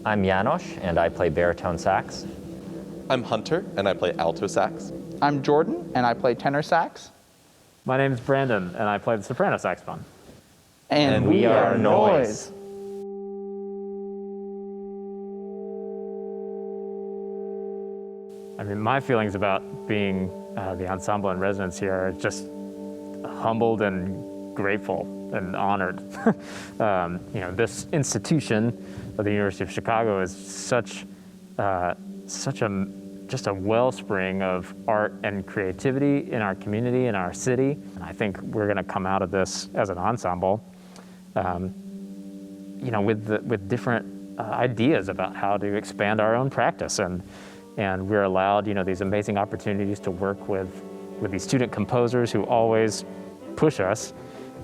I'm Janos, and I play baritone sax. I'm Hunter, and I play alto sax. I'm Jordan, and I play tenor sax. My name's Brandon, and I play the soprano saxophone. And we are Nois. I mean, my feelings about being the ensemble in residence here are just humbled and grateful and honored. This institution of the University of Chicago is such a wellspring of art and creativity in our community, in our city. And I think we're going to come out of this as an ensemble, with different ideas about how to expand our own practice. And we're allowed, these amazing opportunities to work with these student composers who always push us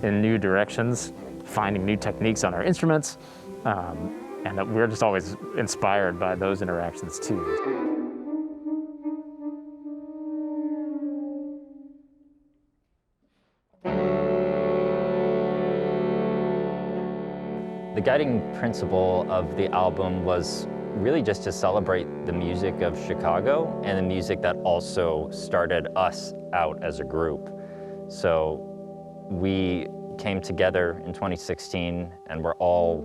in new directions, finding new techniques on our instruments, and that we're just always inspired by those interactions too. The guiding principle of the album was really just to celebrate the music of Chicago and the music that also started us out as a group. So we came together in 2016 and we're all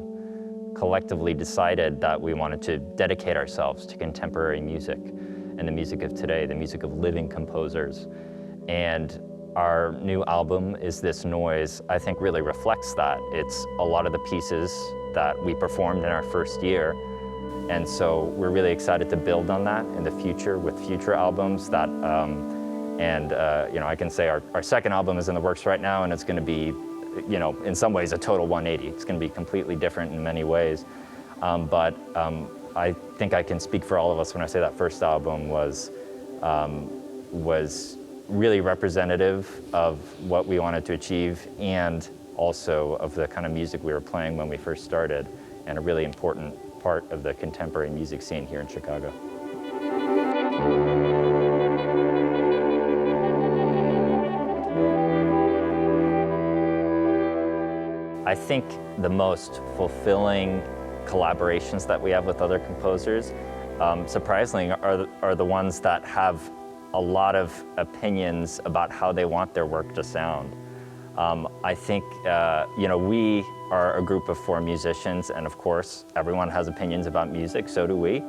collectively decided that we wanted to dedicate ourselves to contemporary music and the music of today, the music of living composers. And our new album, Is This Noise, I think really reflects that. It's a lot of the pieces that we performed in our first year. And so we're really excited to build on that in the future with future albums that, I can say our second album is in the works right now, and it's going to be, in some ways a total 180. It's going to be completely different in many ways. But I think I can speak for all of us when I say that first album was really representative of what we wanted to achieve and also of the kind of music we were playing when we first started, and a really important part of the contemporary music scene here in Chicago. I think the most fulfilling collaborations that we have with other composers, surprisingly, are the ones that have a lot of opinions about how they want their work to sound. I think, we are a group of 4 musicians, and of course, everyone has opinions about music, so do we.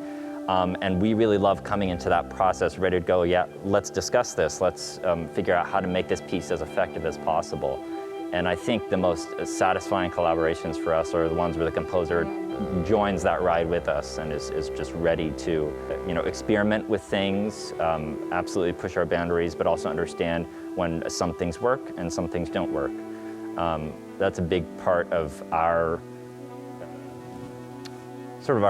And we really love coming into that process ready to go, yeah, let's discuss this, let's figure out how to make this piece as effective as possible. And I think the most satisfying collaborations for us are the ones where the composer joins that ride with us and is just ready to, experiment with things, absolutely push our boundaries, but also understand when some things work and some things don't work. That's a big part of our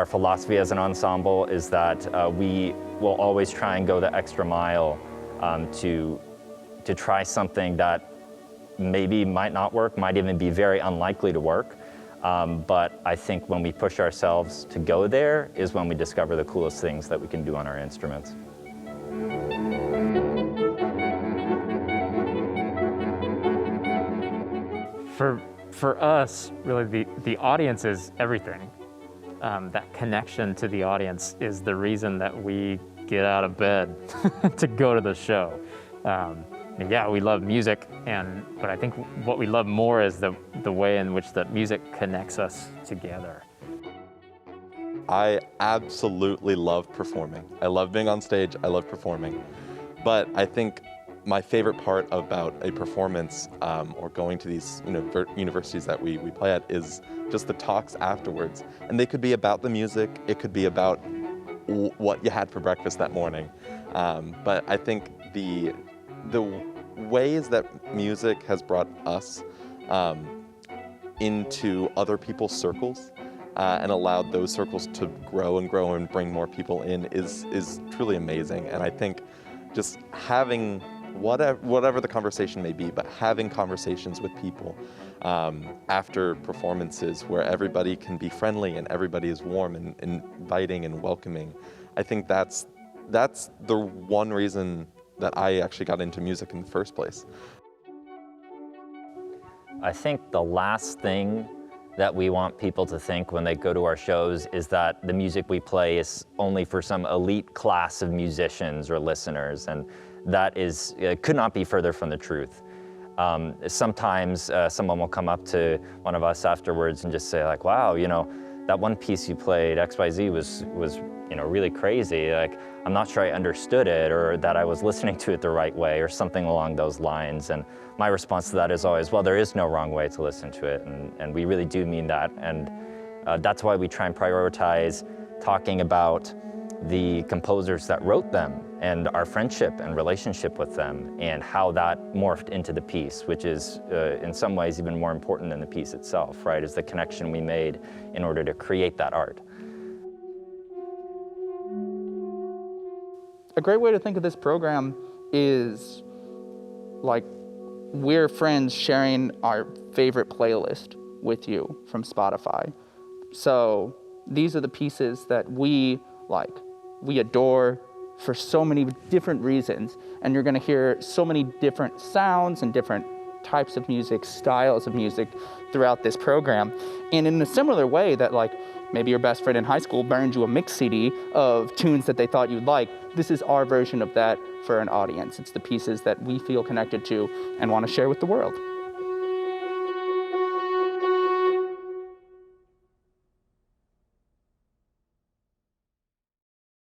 philosophy as an ensemble, is that we will always try and go the extra mile to try something that maybe might not work, might even be very unlikely to work. But I think when we push ourselves to go there is when we discover the coolest things that we can do on our instruments. For us, really, the audience is everything. That connection to the audience is the reason that we get out of bed to go to the show. Yeah, we love music, but I think what we love more is the way in which the music connects us together. I absolutely love performing. I love being on stage, I love performing. But I think my favorite part about a performance or going to these universities that we play at is just the talks afterwards. And they could be about the music, it could be about what you had for breakfast that morning. But I think the ways that music has brought us into other people's circles and allowed those circles to grow and bring more people in is truly amazing. And I think just having whatever the conversation may be, but having conversations with people after performances where everybody can be friendly and everybody is warm and inviting and welcoming, I think that's the one reason that I actually got into music in the first place. I think the last thing that we want people to think when they go to our shows is that the music we play is only for some elite class of musicians or listeners, and that is could not be further from the truth. Sometimes someone will come up to one of us afterwards and just say like, wow, you know, that one piece you played, XYZ, was you know, really crazy. Like, I'm not sure I understood it, or that I was listening to it the right way, or something along those lines. And my response to that is always, well, there is no wrong way to listen to it, and we really do mean that. And that's why we try and prioritize talking about the composers that wrote them, and our friendship and relationship with them, and how that morphed into the piece, which is in some ways even more important than the piece itself, right? Is the connection we made in order to create that art. A great way to think of this program is like we're friends sharing our favorite playlist with you from Spotify. So these are the pieces that we like, we adore for so many different reasons, and you're gonna hear so many different sounds and different types of music, styles of music throughout this program. And in a similar way that like maybe your best friend in high school burned you a mix CD of tunes that they thought you'd like, this is our version of that for an audience. It's the pieces that we feel connected to and want to share with the world.